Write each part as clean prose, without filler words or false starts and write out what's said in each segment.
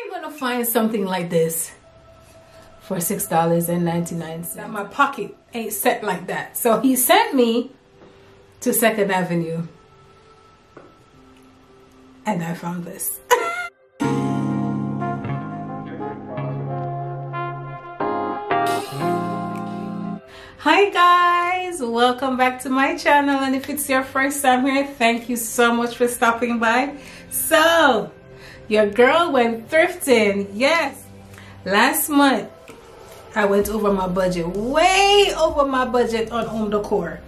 you gonna find something like this for $6.99? That my pocket ain't set like that. So he sent me to 2nd Avenue and I found this. Hi guys, welcome back to my channel, and if it's your first time here, thank you so much for stopping by. So your girl went thrifting. Yes, last month I went over my budget, way over my budget on home decor.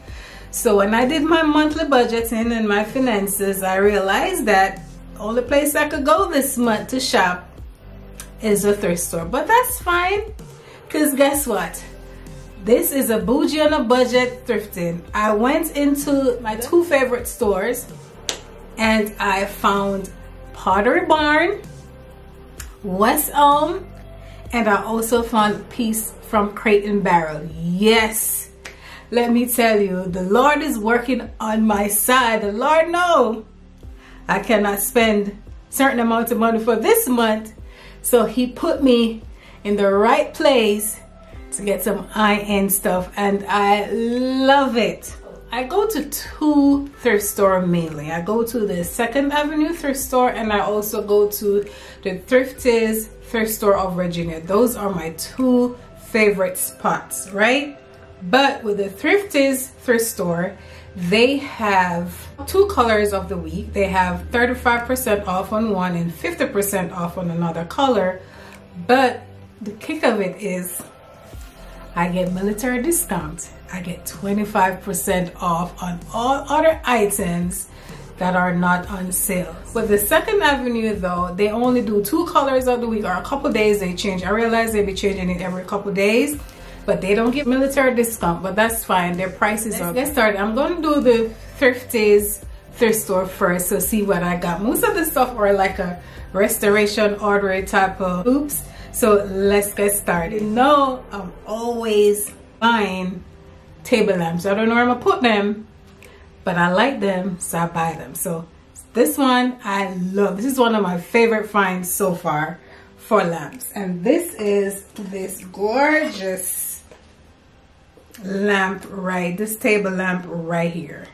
So when I did my monthly budgeting and my finances, I realized that the only place I could go this month to shop is a thrift store. But that's fine, because guess what? This is a bougie on a budget thrifting. I went into my 2 favorite stores and I found Pottery Barn, West Elm, and I also found a piece from Crate&Barrel. Yes, let me tell you, the Lord is working on my side. The Lord knows I cannot spend certain amount of money for this month, so he put me in the right place to get some high-end stuff, and I love it. I go to 2 thrift stores mainly. I go to the 2nd Avenue thrift store, and I also go to the Thrifties thrift store of Virginia. Those are my 2 favorite spots, right? But with the Thrifties thrift store, they have 2 colors of the week. They have 35% off on one and 50% off on another color. But the kick of it is I get military discount. I get 25% off on all other items that are not on sale. With the 2nd Avenue though, they only do 2 colors of the week, or a couple days they change. I realize they be changing it every couple days, but they don't give military discount, but that's fine. Their prices are. Let's get started. I'm going to do the Thrifties thrift store first, so see what I got. Most of the stuff are like a restoration order type of oops. So let's get started. You know, I'm always buying table lamps. I don't know where I'm gonna put them, but I like them, so I buy them. So this one I love. This is one of my favorite finds so far for lamps. And this is this gorgeous lamp this table lamp right here.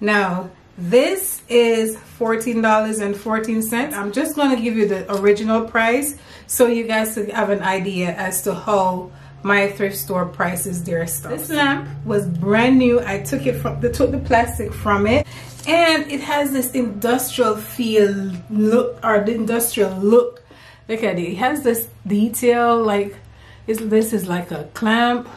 Now this is $14.14. I'm just going to give you the original price so you guys have an idea as to how my thrift store prices their stuff. This lamp was brand new. I took it from the plastic from it, and it has this industrial feel look, or the industrial look. Look at it. It has this detail, like this is like a clamp.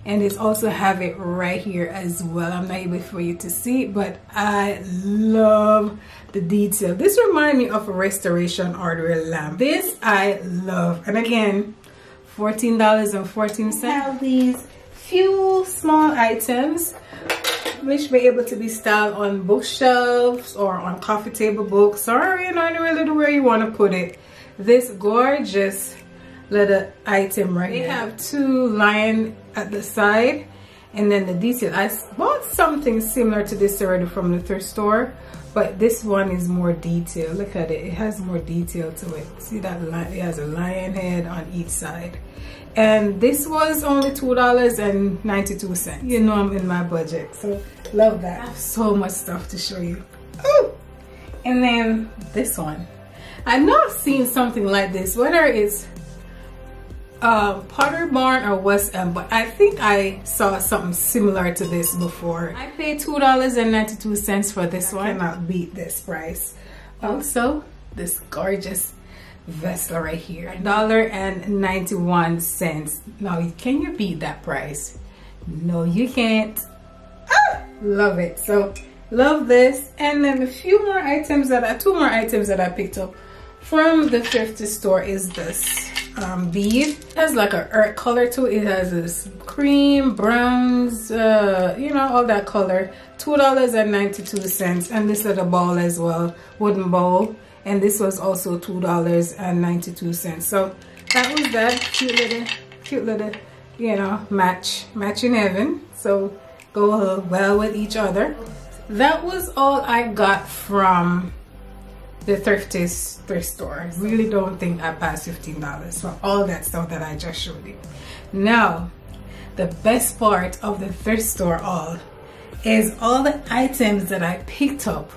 And it's also have it right here as well. I'm not able for you to see it, but I love the detail. This reminds me of a restoration order lamp. This I love. And again, $14.14. Have these few small items which be able to be styled on bookshelves or on coffee table books, or you know, really where you want to put it. This gorgeous leather item right here. They have 2 lions at the side, and then the detail. I bought something similar to this already from the thrift store, but this one is more detailed. Look at it. It has more detail to it. See that line? It has a lion head on each side. And this was only $2.92. You know I'm in my budget, so love that. I have so much stuff to show you. Oh! And then this one. I've not seen something like this, whether it's Pottery Barn or West Elm, but I think I saw something similar to this before. I paid $2.92 for this one. I cannot beat this price. Also, this gorgeous vessel right here, $1.91. Now, can you beat that price? No, you can't. Ah, love it. So, love this. And then a few more items that 2 more items that I picked up from the thrift store is this bead. It has like a earth color to it. It has this cream, browns, you know, all that color. $2.92. And this little bowl as well, wooden bowl. And this was also $2.92. So that was that cute little, you know, match in heaven. So go well with each other. That was all I got from the thrift store. Really don't think I passed $15 for all that stuff that I just showed you. Now, the best part of the thrift store is all the items that I picked up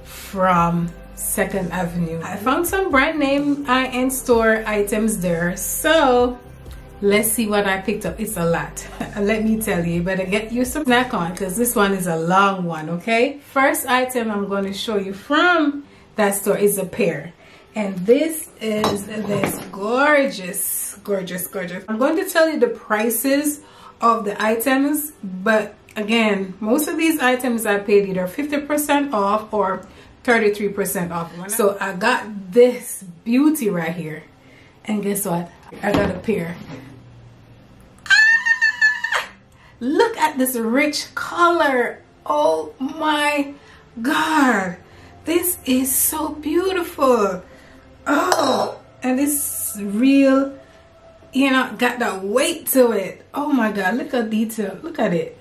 from 2nd Avenue. I found some brand name high-end store items there, so let's see what I picked up. It's a lot. Let me tell you, you better get you some snack on because this one is a long one, okay? First item I'm going to show you from that store is a pair. And this is this gorgeous. I'm going to tell you the prices of the items, but again, most of these items I paid either 50% off or 33% off. So I got this beauty right here. And guess what? I got a pair. Look at this rich color. Oh my God. This is so beautiful. Oh, and it's real, you know, got that weight to it. Oh my God, look at detail. Look at it.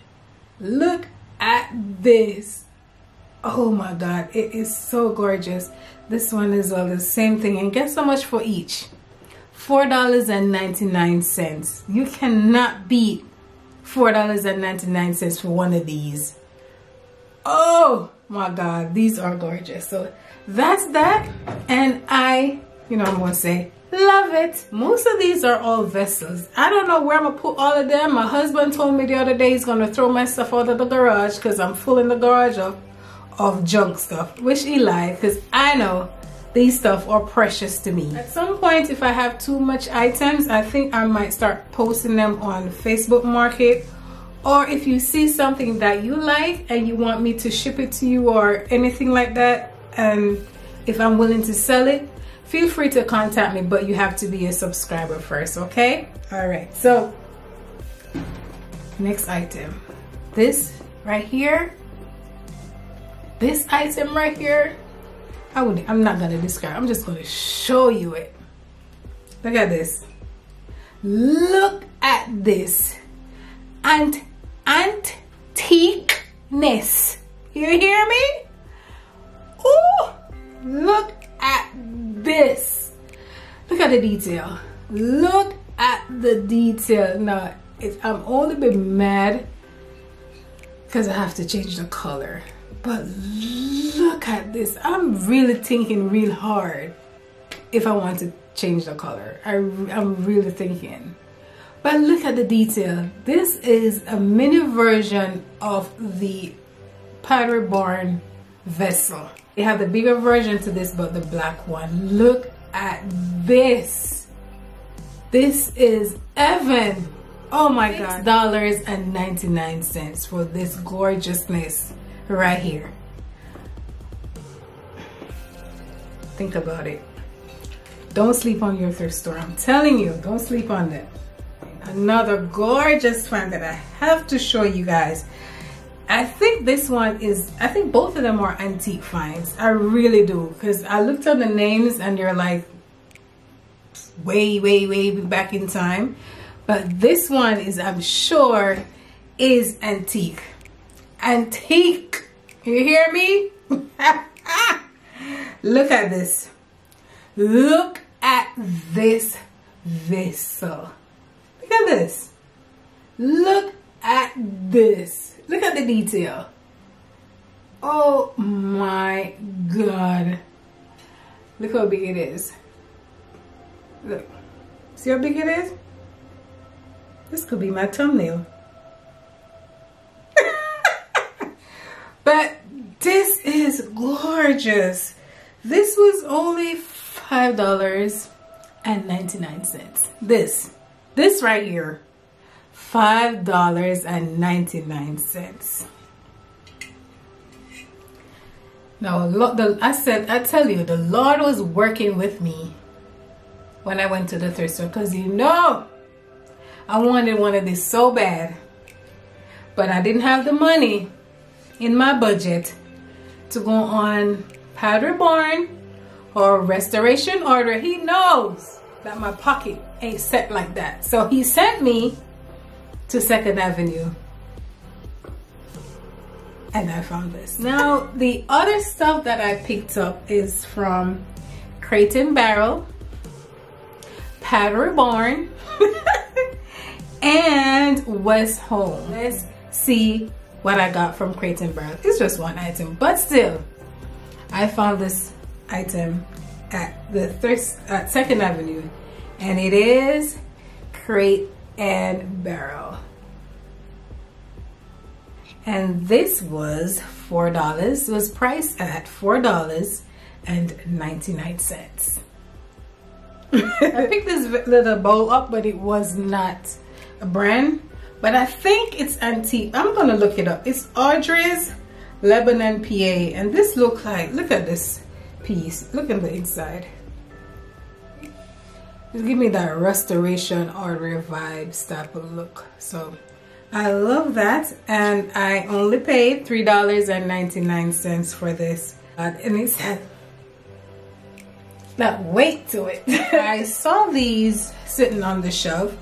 Look at this. Oh my God, it is so gorgeous. This one is all the same thing. And guess how much for each? $4.99. You cannot beat $4.99 for one of these. Oh my God, these are gorgeous. So that's that. And I'm gonna say love it. Most of these are all vessels. I don't know where I'm gonna put all of them. My husband told me the other day he's gonna throw my stuff out of the garage because I'm full in the garage of junk stuff, which he lied, because I know these stuff are precious to me. At some point, if I have too much items, I think I might start posting them on Facebook Market. Or if you see something that you like and you want me to ship it to you or anything like that, and if I'm willing to sell it, feel free to contact me, but you have to be a subscriber first, okay? All right, so next item. This right here, this item right here, I'm not gonna describe, I'm just gonna show you it. Look at this. Look at this. Antiqueness. You hear me? Oh, look at this. Look at the detail. Look at the detail. Now, I'm only a bit mad because I have to change the color. But look at this. I'm really thinking real hard if I want to change the color. I'm really thinking. But look at the detail. This is a mini version of the Pottery Barn vessel. They have the bigger version to this, but the black one. Look at this. This is heaven. Oh my God. $6.99 for this gorgeousness right here. Think about it. Don't sleep on your thrift store. I'm telling you, don't sleep on them. Another gorgeous find that I have to show you guys. I think this one is, I think both of them are antique finds. I really do, because I looked up the names and they're like way back in time. But this one is, I'm sure, is antique. Antique. You hear me? Look at this. Look at this vessel. Look at this. Look at this. Look at the detail. Oh my God. Look how big it is. Look. See how big it is? This could be my thumbnail. But this is gorgeous. This was only $5.99. This right here, $5.99. Now, I tell you, the Lord was working with me when I went to the thrift store, because you know, I wanted one of these so bad, but I didn't have the money in my budget to go on Pottery Barn or Restoration Order. He knows that my pocket ain't set like that. So he sent me to 2nd Avenue. and I found this. Now the other stuff that I picked up is from Crate&Barrel, Pottery Barn, and West Elm. Let's see what I got from Crate&Barrel. It's just one item, but still, I found this item at the thrift at 2nd Avenue, and it is Crate&Barrel. And this was $4. It was priced at $4.99. I picked this little bowl up, but it was not a brand. But I think it's antique. I'm gonna look it up. It's Audrey's Lebanon, PA. And this look at this piece. Look at the inside. Just give me that restoration Audrey vibes type of look. So I love that, and I only paid $3.99 for this. And it had that weight to it. I saw these sitting on the shelf.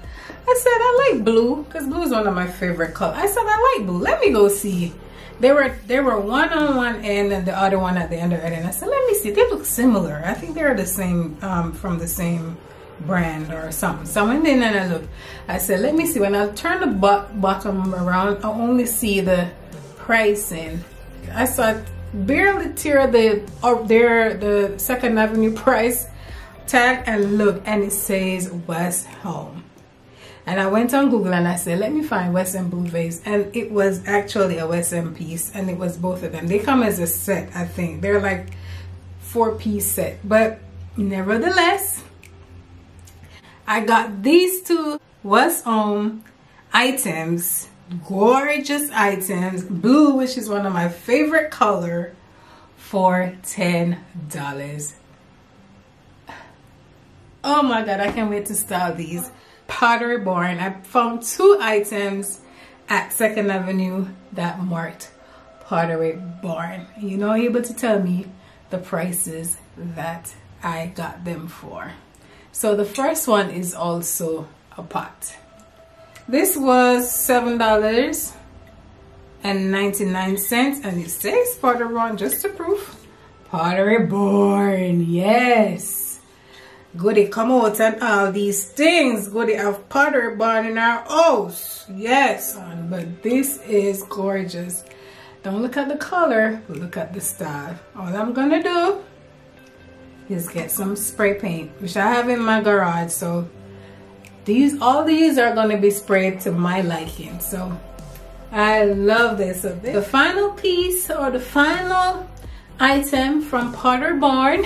I said I like blue because blue is one of my favorite colors. I said I like blue. Let me go see. They were one on one end and the other one at the other end. And I said, let me see. They look similar. I think they're the same, from the same brand or something. So I went in and I looked. I said, let me see. When I turn the bottom around, I only see the pricing. I saw it barely tear the 2nd Avenue price tag, and look, and it says West Elm. And I went on Google and I said, let me find West Elm blue vase, and it was actually a West Elm piece, and it was both of them. They come as a set, I think. They're like 4-piece set, but nevertheless, I got these two West Elm items, gorgeous items, blue, which is one of my favorite color, for $10. Oh my God, I can't wait to style these. Pottery Barn. I found 2 items at 2nd Avenue that marked Pottery Barn. You're not able to tell me the prices that I got them for. So the first one is also a pot. This was $7.99, and it says Pottery Barn, just to prove. Pottery Barn, yes. Goody come out and all these things. Goody have Pottery Barn in our house. Yes, but this is gorgeous. Don't look at the color, but look at the style. All I'm gonna do is get some spray paint, which I have in my garage. So all these are gonna be sprayed to my liking. So I love this. So the final piece, or the final item from Pottery Barn.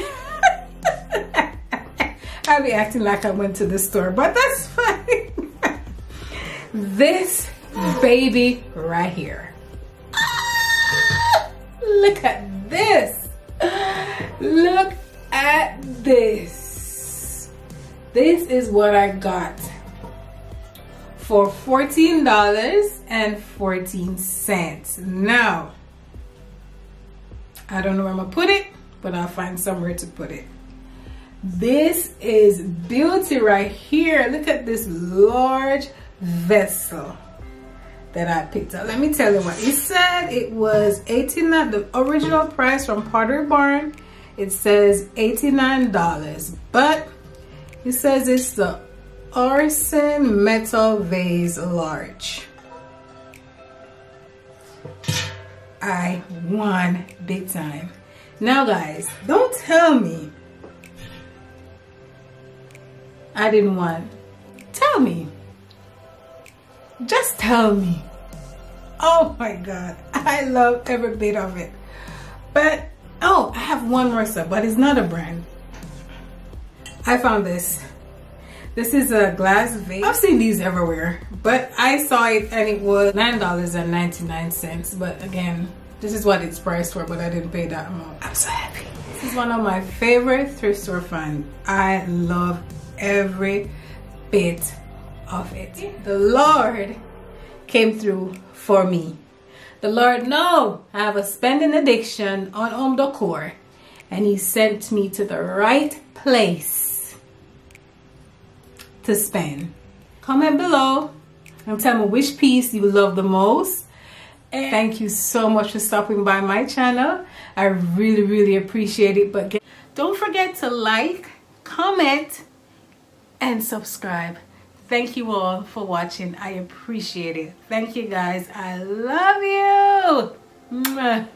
I'll be acting like I went to the store, but that's fine. This baby right here. Look at this. Look at this. This is what I got for $14.14. Now, I don't know where I'm gonna put it, but I'll find somewhere to put it. This is beauty right here. Look at this large vessel that I picked up. Let me tell you what it said. It was $89. The original price from Pottery Barn, it says $89, but it says it's the Arsen metal vase large. I won big time. Now guys, don't tell me I didn't win. Tell me. Just tell me. Oh my God, I love every bit of it. But oh, I have one more stuff, but it's not a brand. I found this. This is a glass vase. I've seen these everywhere, but I saw it and it was $9.99. But again, this is what it's priced for, but I didn't pay that amount. I'm so happy. This is one of my favorite thrift store finds. I love every bit of it. The Lord came through for me. The Lord knows I have a spending addiction on home decor, and He sent me to the right place to spend. Comment below and tell me which piece you love the most, Thank you so much for stopping by my channel. I really appreciate it. But don't forget to like, comment, and subscribe. Thank you all for watching. I appreciate it. Thank you guys. I love you. Mwah.